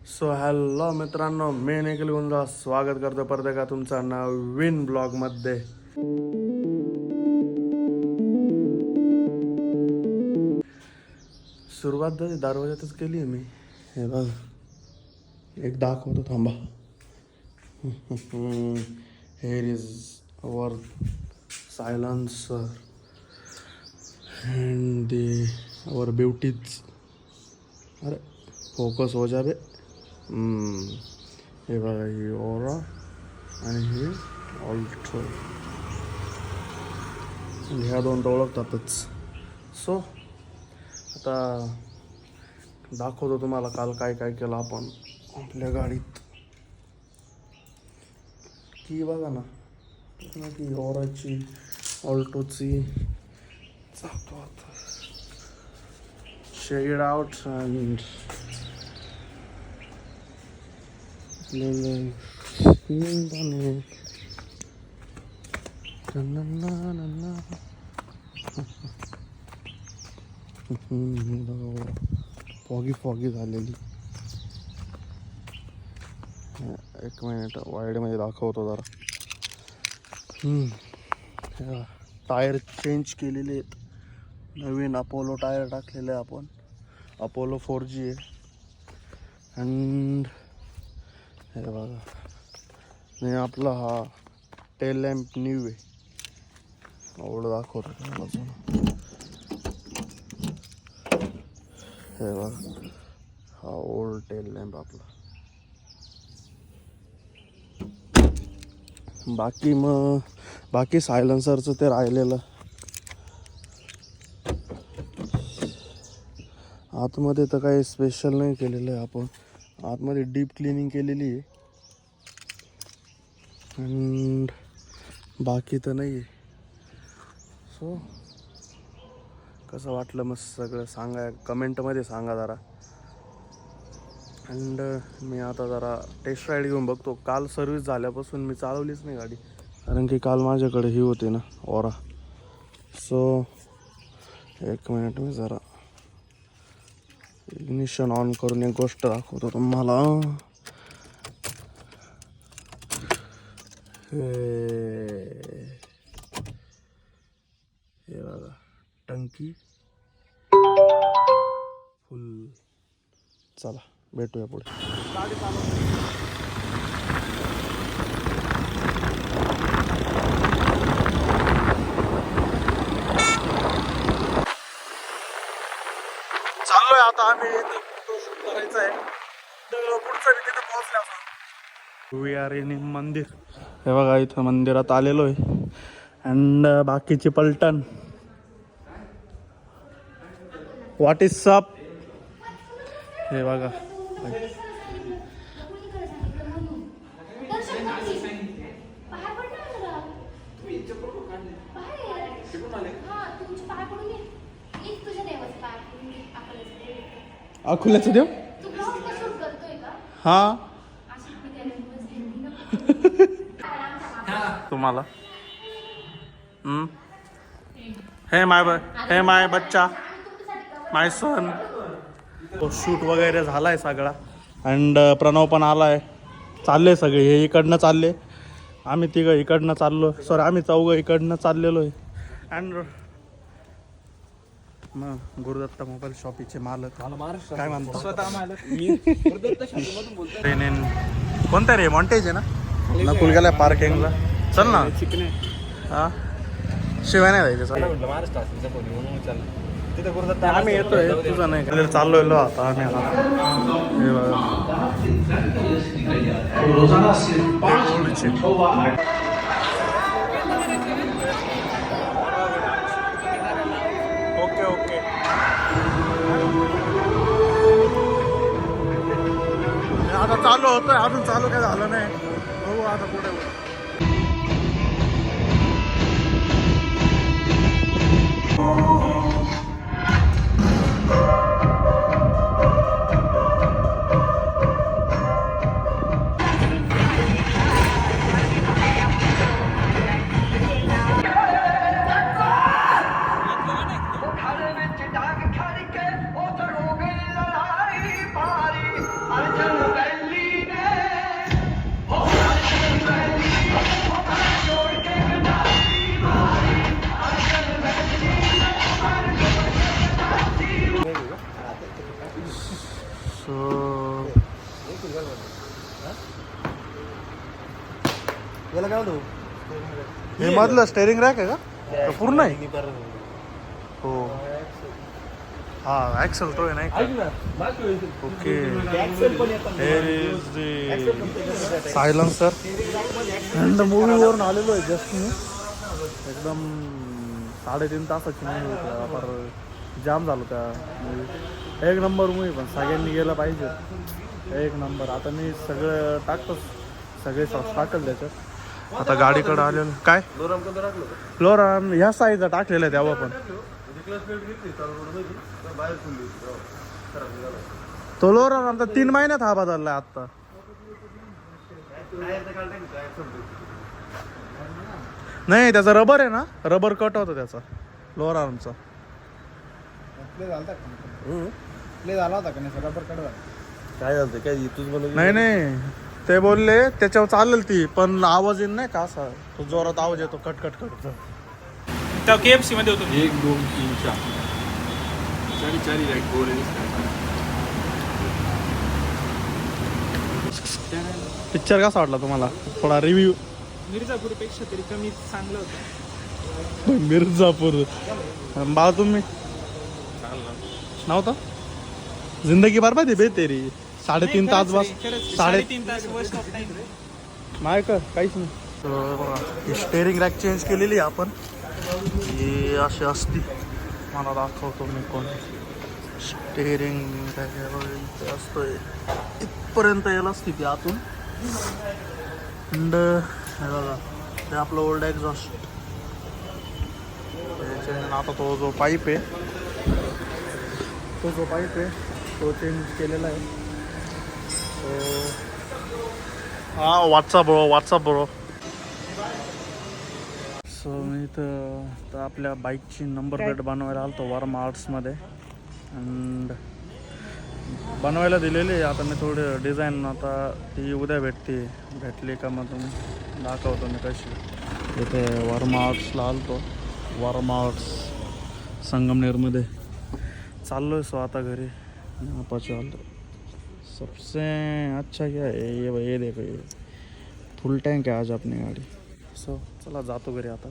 So hello मित्रांनो, मी निखिल गुंजा स्वागत करतो परत एका तुमचा नवीन ब्लॉगमध्ये. सुरुवात दरवाजातच केली आहे मी. हे बघ, एक दाखवतो थांबा. Here is our silencer and our beauties. अरे फोकस हो जा बे. हे बघा, ही ओरा आणि ही ऑल्ट्रो. ह्या दोन तर ओळखतातच. सो आता दाखवतो तुम्हाला काल काय काय केलं आपण आपल्या गाडीत. की बघा ना, की ओराची ऑल्टोची जातो आता. शेड आउट अँड फॉगी झालेली. एक मिनिट वाईडमध्ये दाखवतो जरा. टायर चेंज केलेले आहेत. नवीन अपोलो टायर टाकलेले आहे आपण. अपोलो 4G आहे. अँड हे बघा, नाही आपला हा टेल लॅम्प न्यू आहे. एवढं दाखवतो तुम्हाला. हे बघा, हा ओल्ड टेल लॅम्प आपला. बाकी सायलेन्सरचं ते राहिलेलं. आतमध्ये तर काही स्पेशल नाही केलेलं आहे आपण. आतमध्ये डीप क्लिनिंग केलेली आहे अँड बाकी तर नाही आहे. सो कसं वाटलं मग सगळं सांगा, कमेंटमध्ये सांगा जरा. अँड मी आता जरा टेस्ट राईड घेऊन बघतो. काल सर्विस झाल्यापासून मी चालवलीच नाही गाडी, कारण की काल माझ्याकडे ही होती ना ओरा. सो एक मिनिट, मी जरा इग्निशन ऑन करून एक गोष्ट दाखवतो तुम्हाला. हे बघा, टंकी फुल. चला भेटूया पुढे. गाडी चाललोय आता आम्ही. फोटोशूट करायचं आहे. पुढचं मी तिथे पोहोचल्यावर वी आर इन मंदिर. हे बघा, इथं मंदिरात आलेलो आहे. अँड बाकीची पलटण. What is up. हे बघा, अकोल्याचं देव. हा तुम्हाला हे माय बच्चा, माय सन. शूट वगैरे झालाय सगळा. अँड प्रणव पण आलाय. चालले सगळे, हे इकडनं चालले, आम्ही तिघं इकडनं चाललो. सॉरी, आम्ही चौघं इकडनं चाललेलो आहे. अँड मग गुरुदत्त मोबाईल शॉपीचे मालक काय म्हणतो. कोणता रे, मॉन्टेज आहे ना. नकुल गेलाय पार्किंगला. चल ना. हा, शिवाय नाही जायचं. आम्ही येतोय, तुझं नाही. चाललोय आता आम्ही. Okay okay. आता चालू होतोय, अजून चालू काय झालं नाही. बघू आता पुढे. Arjun याला काय म्हणतो हे मधलं स्टेरिंग रॅक आहे का का पूर्ण आहे हो हा ॲक्सल तो आहे नाही okay here is the silencer and मूवीवरून आलेलो आहे जस्ट मी एकदम 3.5 तासाची मूवी होती पर जाम झालं त्या मूवी एक नंबर मूवी पण सगळ्यांनी गेलं पाहिजे एक नंबर आता मी सगळं टाकतोच सगळे शॉर्ट्स टाकल त्याच्यात आता गाडीकडे आलेलं काय लोराम ह्या साईजचा टाकलेलं आहे तेव्हा पण तो लोराम आमचा 3 महिन्यात हा बदललाय आत्ता नाही त्याचा रबर आहे ना रबर कट होतो त्याचा लोअर आर्मचा झाला होता का नाही रबर कट झाला काय झालं काय तूच बनवलं नाही ते बोलले त्याच्यावर चालेल ती पण आवाज येईल नाही का असा तो जोरात आवाज येतो कट कट कट त्या KFC मध्ये होतो 1 2 3 4 चारी राईट गोल पिक्चर कसा वाटला तुम्हाला थोडा रिव्ह्यू मिर्झापूर पेक्षा तरी कमी चांगलं होतं मिर्झापूर बाळा तुम्ही नव्हतं जिंदगी बरबाद आहे बे तेरी 3.5 तास बस 3.5 तास वेस्ट ऑफ टाइम नाही का काहीच नाही स्टेअरिंग रॅक चेंज केलेली आपण ही अशी असती मला दाखवतो मी कोण स्टेअरिंग रॅक असतोय इथपर्यंत यायला असते ती आतून अंड हे बघा ते आपलं ओल्ड एक्झॉस्ट आता तो जो पाईप आहे तो चेंज केलेला आहे तो हा व्हॉट्सअप ब्रो सो मी तर आपल्या बाईकची नंबर प्लेट बनवायला आलो वर्मा आर्ट्समध्ये अँड बनवायला दिलेली आहे आता मी थोडे डिझाईन आता ती उद्या भेटली का मग तुम्ही दाखवतो मी कशी इथे वर्मा आर्ट्सला आलतो वर्मा आर्ट्स संगमनेरमध्ये चाललो आहे सो आता घरी अपाचे आलतो सबसे अच्छा क्या है ये देखो ये फुल टँक आहे आज अपनी गाडी सो चला जातो घरी आता